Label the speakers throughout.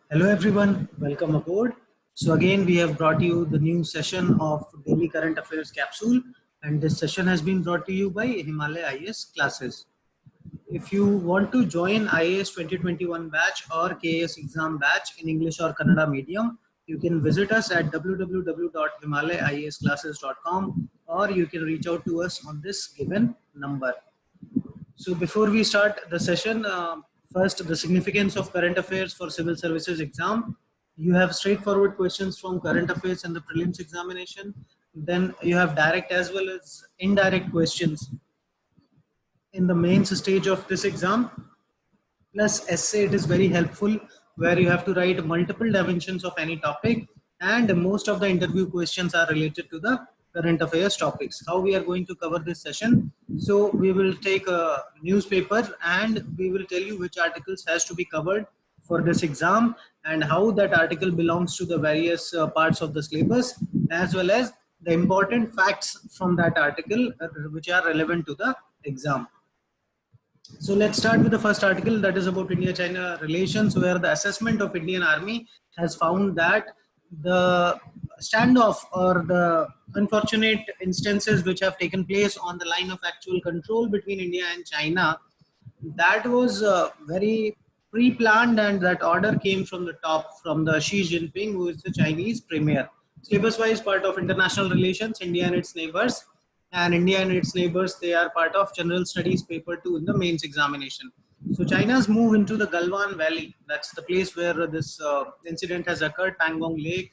Speaker 1: Hello everyone, welcome aboard. So again we have brought you the new session of Daily Current Affairs Capsule, and this session has been brought to you by Himalaya IAS Classes. If you want to join IAS 2021 batch or KAS exam batch in English or Kannada medium, you can visit us at www.himalayaiasclasses.com, or you can reach out to us on this given number. So before we start the session, first the significance of current affairs for civil services exam. You have straightforward questions from current affairs and the prelims examination. Then you have direct as well as indirect questions in the mains stage of this exam. Plus essay, it is very helpful where you have to write multiple dimensions of any topic, and most of the interview questions are related to the current affairs topics. How we are going to cover this session? So we will take a newspaper and we will tell you which articles has to be covered for this exam and how that article belongs to the various parts of the syllabus, as well as the important facts from that article which are relevant to the exam. So let's start with the first article, that is about India-China relations, where the assessment of Indian Army has found that the standoff or the unfortunate instances which have taken place on the line of actual control between India and China, that was very pre-planned, and that order came from the top, from the Xi Jinping, who is the Chinese premier. Syllabus-wise part of international relations, India and its neighbors, and India and its neighbors, they are part of general studies paper 2 in the mains examination. So China's move into the Galwan Valley, that's the place where this incident has occurred, Pangong Lake.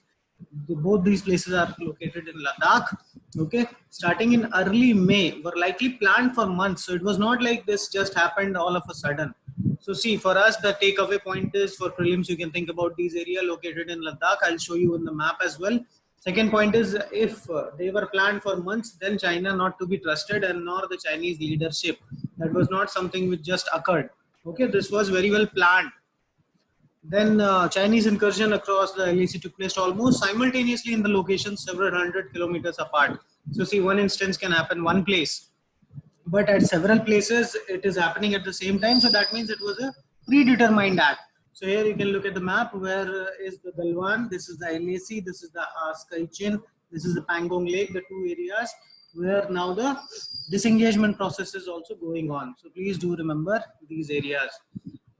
Speaker 1: Both these places are located in Ladakh. Okay, starting in early May, were likely planned for months. So it was not like this just happened all of a sudden. So see, for us, the takeaway point is for prelims, you can think about these areas located in Ladakh. I'll show you in the map as well. Second point is, if they were planned for months, then China not to be trusted, and nor the Chinese leadership. That was not something which just occurred. Okay, this was very well planned. Then Chinese incursion across the LAC took place almost simultaneously in the locations several hundred kilometers apart. So see, one instance can happen one place, but at several places it is happening at the same time. So that means it was a predetermined act. So here you can look at the map, where is the Galwan, this is the LAC, this is the Skaichin, this is the Pangong Lake, the two areas where now the disengagement process is also going on. So please do remember these areas.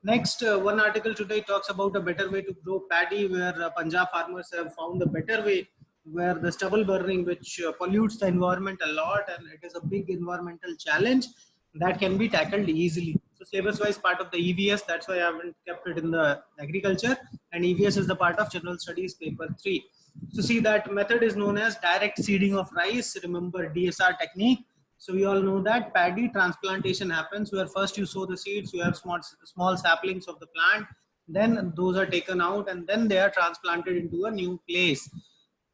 Speaker 1: Next, one article today talks about a better way to grow paddy, where Punjab farmers have found a better way, where the stubble burning, which pollutes the environment a lot, and it is a big environmental challenge that can be tackled easily. So syllabus wise part of the EVS, that's why I haven't kept it in the agriculture, and EVS is the part of general studies paper 3. So see, that method is known as direct seeding of rice. Remember DSR technique. So we all know that paddy transplantation happens where first you sow the seeds, you have small saplings of the plant, then those are taken out and then they are transplanted into a new place.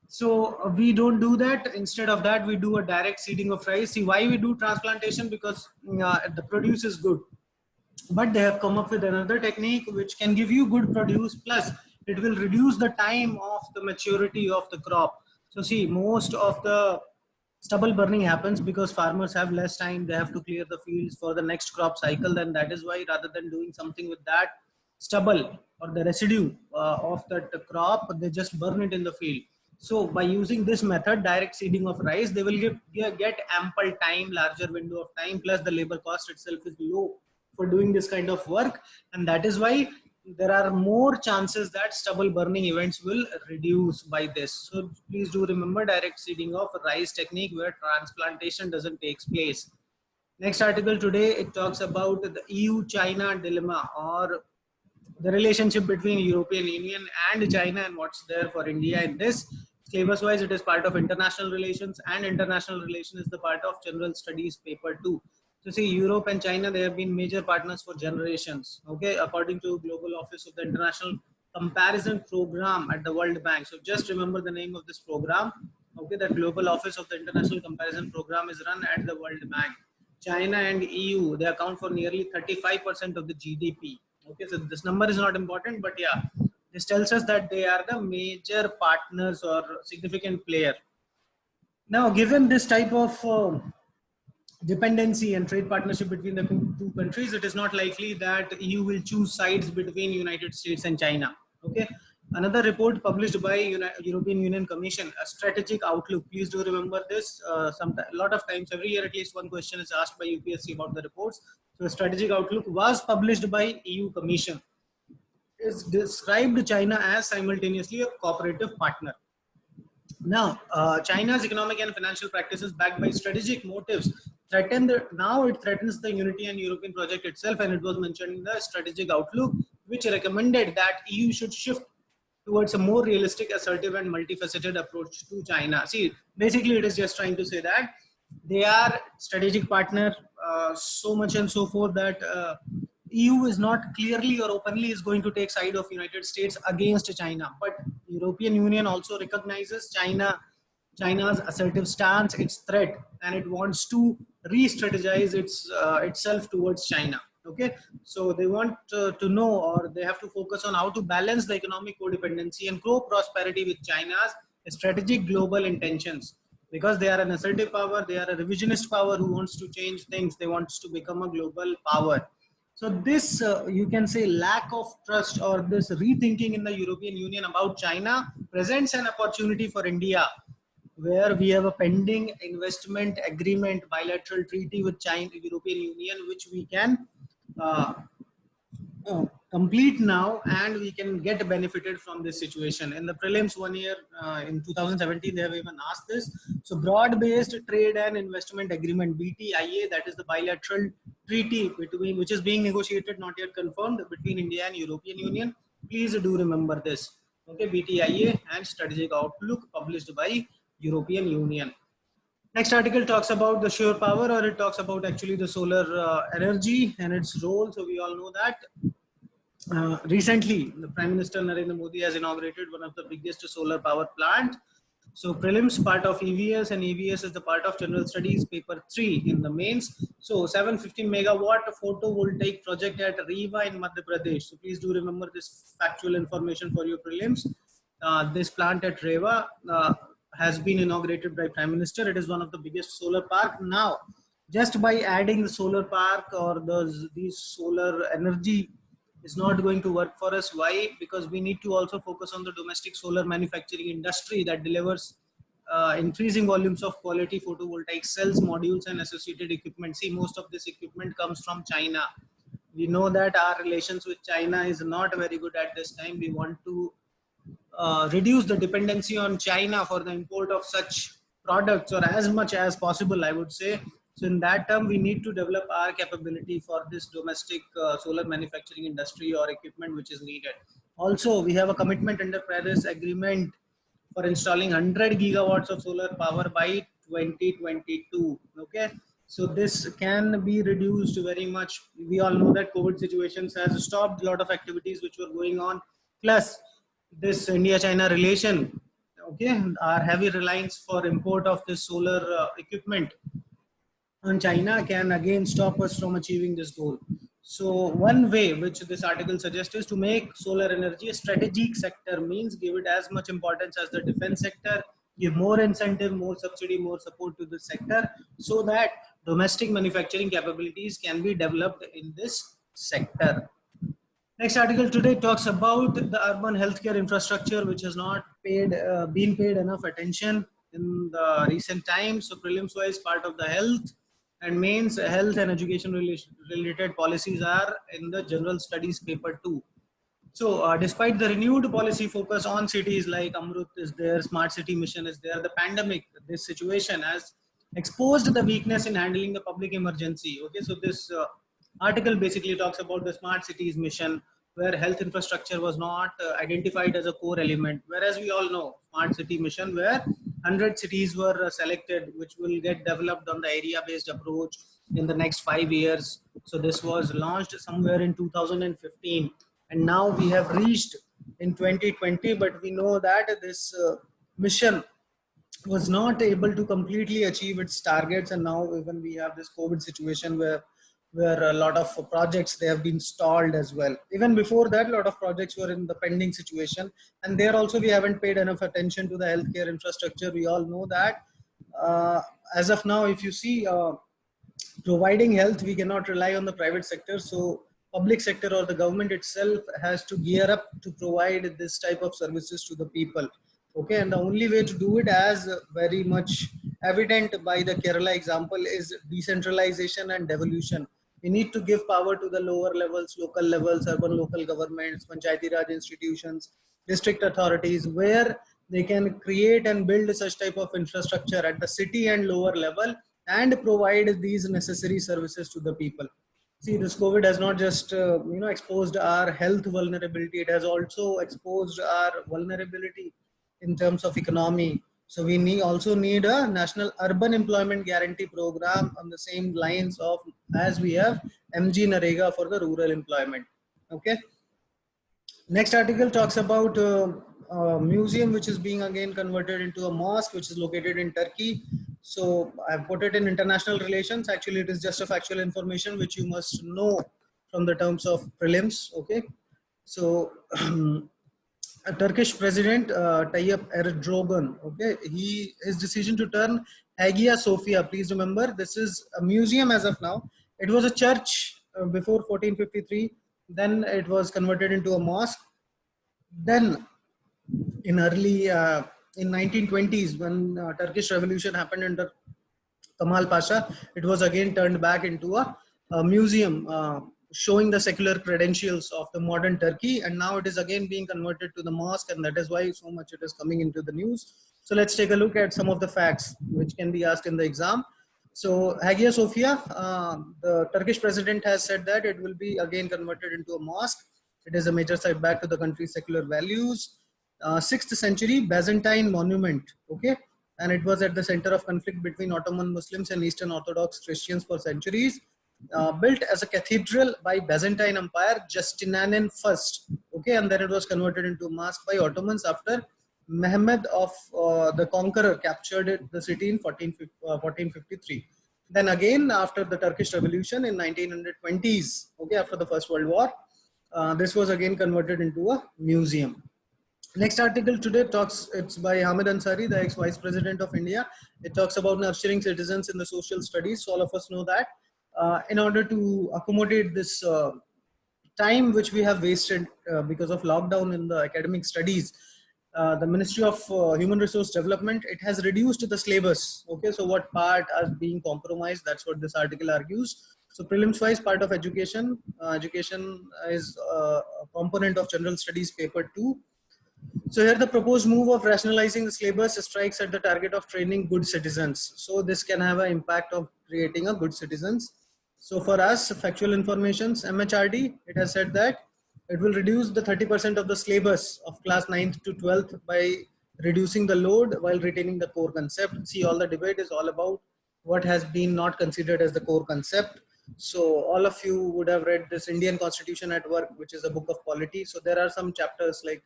Speaker 1: So we don't do that. Instead of that, we do a direct seeding of rice. See why we do transplantation? Because the produce is good. But they have come up with another technique which can give you good produce, plus it will reduce the time of the maturity of the crop. So see, most of the stubble burning happens because farmers have less time. They have to clear the fields for the next crop cycle, and that is why, rather than doing something with that stubble or the residue of that crop, they just burn it in the field. So by using this method, direct seeding of rice, they will get ample time, larger window of time, plus the labor cost itself is low for doing this kind of work, and that is why there are more chances that stubble burning events will reduce by this. So please do remember direct seeding of rice technique where transplantation doesn't take place. Next article today, it talks about the EU-China dilemma, or the relationship between European Union and China, and what's there for India in this. Syllabus wise, it is part of international relations, and international relations is the part of general studies paper 2. So see, Europe and China, they have been major partners for generations. Okay, according to Global Office of the International Comparison Program at the World Bank. So just remember the name of this program. Okay, that Global Office of the International Comparison Program is run at the World Bank. China and EU, they account for nearly 35% of the GDP. Okay, so this number is not important, but yeah, this tells us that they are the major partners or significant player. Now, given this type of dependency and trade partnership between the two countries, it is not likely that EU will choose sides between United States and China. Okay. Another report published by European Union Commission, a strategic outlook. Please do remember this. A lot of times, every year, at least one question is asked by UPSC about the reports. So, a strategic outlook was published by EU Commission. It's described China as simultaneously a cooperative partner. Now, China's economic and financial practices backed by strategic motives now it threatens the unity and European project itself, and it was mentioned in the strategic outlook, which recommended that EU should shift towards a more realistic, assertive, and multifaceted approach to China. See, basically, it is just trying to say that they are strategic partner, so much and so forth that EU is not clearly or openly is going to take side of United States against China, but European Union also recognizes China's assertive stance, its threat, and it wants to re-strategize itself towards China. Okay, so they want to know, or they have to focus on how to balance the economic codependency and grow prosperity with China's strategic global intentions. Because they are an assertive power, they are a revisionist power who wants to change things, they want to become a global power. So this, you can say, lack of trust or this rethinking in the European Union about China presents an opportunity for India, where we have a pending investment agreement, bilateral treaty with China, European Union, which we can uh, complete now, and we can get benefited from this situation. In the prelims one year, in 2017, they have even asked this. So broad-based trade and investment agreement, BTIA, that is the bilateral treaty between, which is being negotiated, not yet confirmed, between India and European Union. Please do remember this. Okay, BTIA and strategic outlook published by European Union. Next article talks about the shore power, or it talks about actually the solar energy and its role. So we all know that recently, the Prime Minister Narendra Modi has inaugurated one of the biggest solar power plant. So prelims part of EVS, and EVS is the part of general studies paper 3 in the mains. So 750 megawatt photovoltaic project at Rewa in Madhya Pradesh. So please do remember this factual information for your prelims. This plant at Rewa has been inaugurated by Prime Minister. It is one of the biggest solar park. Now, just by adding the solar park or these solar energy is not going to work for us. Why? Because we need to also focus on the domestic solar manufacturing industry that delivers increasing volumes of quality photovoltaic cells, modules, and associated equipment. See, most of this equipment comes from China. We know that our relations with China is not very good at this time. We want to reduce the dependency on China for the import of such products, or as much as possible, I would say. So in that term, we need to develop our capability for this domestic solar manufacturing industry or equipment which is needed. Also, we have a commitment under Paris Agreement for installing 100 gigawatts of solar power by 2022. Okay, so this can be reduced very much. We all know that COVID situations has stopped a lot of activities which were going on. Plus, this India-China relation, okay, our heavy reliance for import of this solar equipment on China can again stop us from achieving this goal. So one way which this article suggests is to make solar energy a strategic sector, means give it as much importance as the defense sector, give more incentive, more subsidy, more support to the sector, so that domestic manufacturing capabilities can be developed in this sector. Next article today talks about the urban healthcare infrastructure, which has not been paid enough attention in the recent times. So prelims wise, part of the health and mains health and education related policies are in the general studies paper 2. So despite the renewed policy focus on cities like Amrut is there, smart city mission is there, the pandemic, this situation has exposed the weakness in handling the public emergency. Okay, so this article basically talks about the smart cities mission, where health infrastructure was not identified as a core element. Whereas we all know smart city mission, where 100 cities were selected, which will get developed on the area based approach in the next 5 years. So this was launched somewhere in 2015, and now we have reached in 2020, but we know that this mission was not able to completely achieve its targets, and now even we have this COVID situation where a lot of projects, they have been stalled as well. Even before that, a lot of projects were in the pending situation, and there also we haven't paid enough attention to the healthcare infrastructure. We all know that as of now, if you see, providing health, we cannot rely on the private sector. So public sector or the government itself has to gear up to provide this type of services to the people. Okay, and the only way to do it, as very much evident by the Kerala example, is decentralization and devolution. We need to give power to the lower levels, local levels, urban local governments, panchayati raj institutions, district authorities, where they can create and build such type of infrastructure at the city and lower level and provide these necessary services to the people. See, this COVID has not just exposed our health vulnerability; it has also exposed our vulnerability in terms of economy. So we also need a national urban employment guarantee program on the same lines of as we have MG Narega for the rural employment. Okay. Next article talks about a museum which is being again converted into a mosque, which is located in Turkey. So I've put it in international relations. Actually, it is just a factual information which you must know from the terms of prelims. Okay. So a Turkish president, Tayyip Erdogan, okay, his decision to turn Hagia Sophia. Please remember, this is a museum as of now. It was a church before 1453. Then it was converted into a mosque. Then in early in 1920s, when Turkish Revolution happened under Kamal Pasha, it was again turned back into a museum showing the secular credentials of the modern Turkey. And now it is again being converted to the mosque, and that is why so much it is coming into the news. So let's take a look at some of the facts which can be asked in the exam. So Hagia Sophia, the Turkish president has said that it will be again converted into a mosque. It is a major setback to the country's secular values. 6th century Byzantine monument, okay, and it was at the center of conflict between Ottoman Muslims and Eastern Orthodox Christians for centuries. Built as a cathedral by Byzantine Empire, Justinian I, okay, and then it was converted into a mosque by Ottomans after Mehmed of the Conqueror captured the city in 1453. Then again, after the Turkish Revolution in 1920s, okay, after the First World War, this was again converted into a museum. Next article today talks, it's by Hamid Ansari, the ex-Vice President of India. It talks about nurturing citizens in the social studies. So all of us know that in order to accommodate this time which we have wasted because of lockdown in the academic studies, the Ministry of Human Resource Development, it has reduced the syllabus. Okay, so what part are being compromised? That's what this article argues. So prelims wise, part of education, education is a component of general studies paper 2. So here the proposed move of rationalizing the syllabus strikes at the target of training good citizens. So this can have an impact of creating a good citizens. So for us, factual informations, MHRD, it has said that it will reduce the 30% of the syllabus of class 9th to 12th by reducing the load while retaining the core concept. See, all the debate is all about what has been not considered as the core concept. So all of you would have read this Indian Constitution at Work, which is a book of polity. So there are some chapters like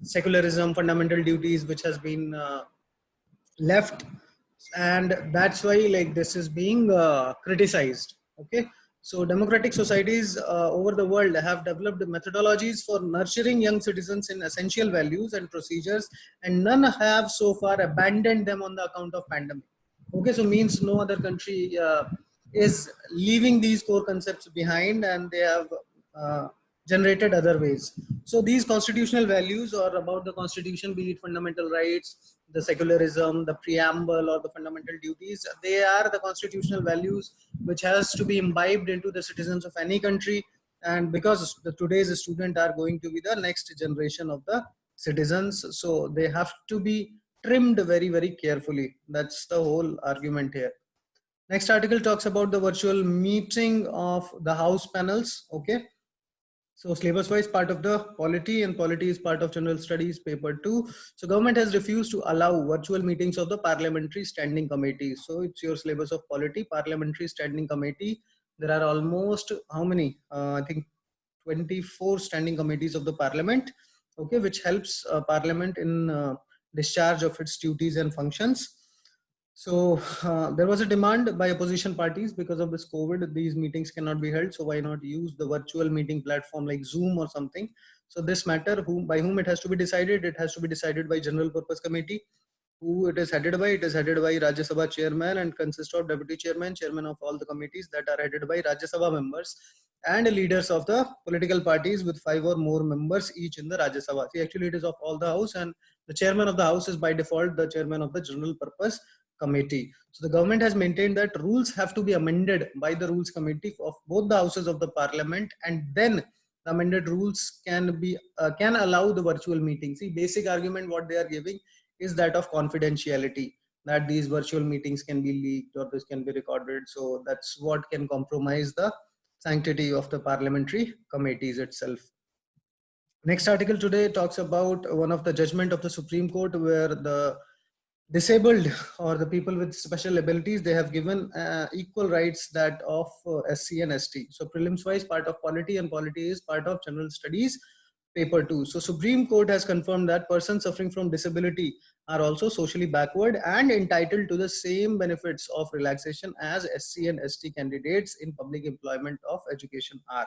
Speaker 1: secularism, fundamental duties, which has been left, and that's why like this is being criticized. Okay, so democratic societies over the world have developed methodologies for nurturing young citizens in essential values and procedures, and none have so far abandoned them on the account of pandemic. Okay, so means no other country is leaving these core concepts behind, and they have generated other ways. So these constitutional values are about the constitution, be it fundamental rights, the secularism, the preamble, or the fundamental duties. They are the constitutional values which has to be imbibed into the citizens of any country. And because today's students are going to be the next generation of the citizens, so they have to be trimmed very, very carefully. That's the whole argument here. Next article talks about the virtual meeting of the house panels. Okay. So syllabus wise, part of the polity, and polity is part of general studies paper 2. So government has refused to allow virtual meetings of the parliamentary standing committee. So it's your syllabus of polity, parliamentary standing committee. There are almost how many? I think 24 standing committees of the parliament. Okay, which helps parliament in discharge of its duties and functions. So there was a demand by opposition parties because of this COVID, these meetings cannot be held. So why not use the virtual meeting platform like Zoom or something? So this matter, by whom it has to be decided? It has to be decided by General Purpose Committee. who it is headed by. It is headed by Rajya Sabha chairman and consists of deputy chairman, chairman of all the committees that are headed by Rajya Sabha members and leaders of the political parties with 5 or more members each in the Rajya Sabha. See, actually it is of all the house, and the chairman of the house is by default the chairman of the general purpose committee. So the government has maintained that rules have to be amended by the rules committee of both the houses of the parliament, and then the amended rules can allow the virtual meeting. See, basic argument what they are giving is that of confidentiality, that these virtual meetings can be leaked or this can be recorded. So that's what can compromise the sanctity of the parliamentary committees itself. Next article today talks about one of the judgment of the Supreme Court, where the disabled or the people with special abilities, they have given equal rights that of SC and ST. So prelims wise part of polity, and polity is part of general studies paper 2. So Supreme Court has confirmed that persons suffering from disability are also socially backward and entitled to the same benefits of relaxation as SC and ST candidates in public employment of education are.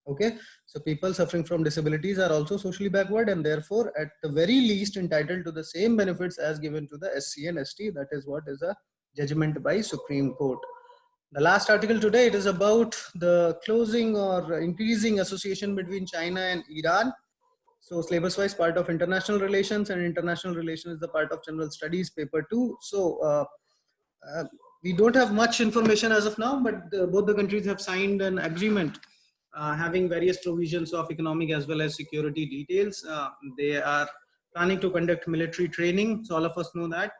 Speaker 1: Okay, so people suffering from disabilities are also socially backward and therefore at the very least entitled to the same benefits as given to the SC and ST. That is what is a judgment by Supreme Court. The last article today, it is about the closing or increasing association between China and Iran. So syllabus wise part of international relations, and international relations is the part of general studies paper 2. So we don't have much information as of now, but both the countries have signed an agreement having various provisions of economic as well as security details. They are planning to conduct military training. So all of us know that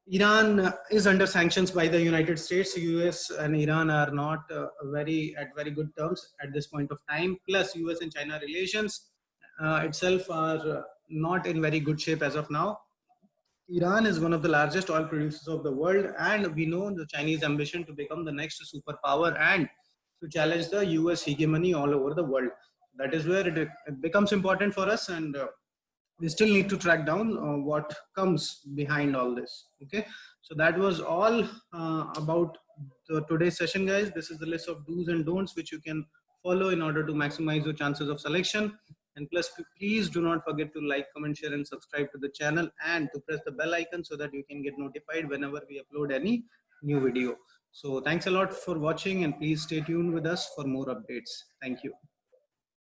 Speaker 1: Iran is under sanctions by the United States. US and Iran are not very good terms at this point of time. Plus, US and China relations itself are not in very good shape as of now. Iran is one of the largest oil producers of the world, and we know the Chinese ambition to become the next superpower and to challenge the US hegemony all over the world. That is where it becomes important for us, and we still need to track down what comes behind all this. Okay, so that was all about today's session, guys. This is the list of do's and don'ts which you can follow in order to maximize your chances of selection. And plus, please do not forget to like, comment, share, and subscribe to the channel, and to press the bell icon so that you can get notified whenever we upload any new video. So thanks a lot for watching, and please stay tuned with us for more updates. Thank you.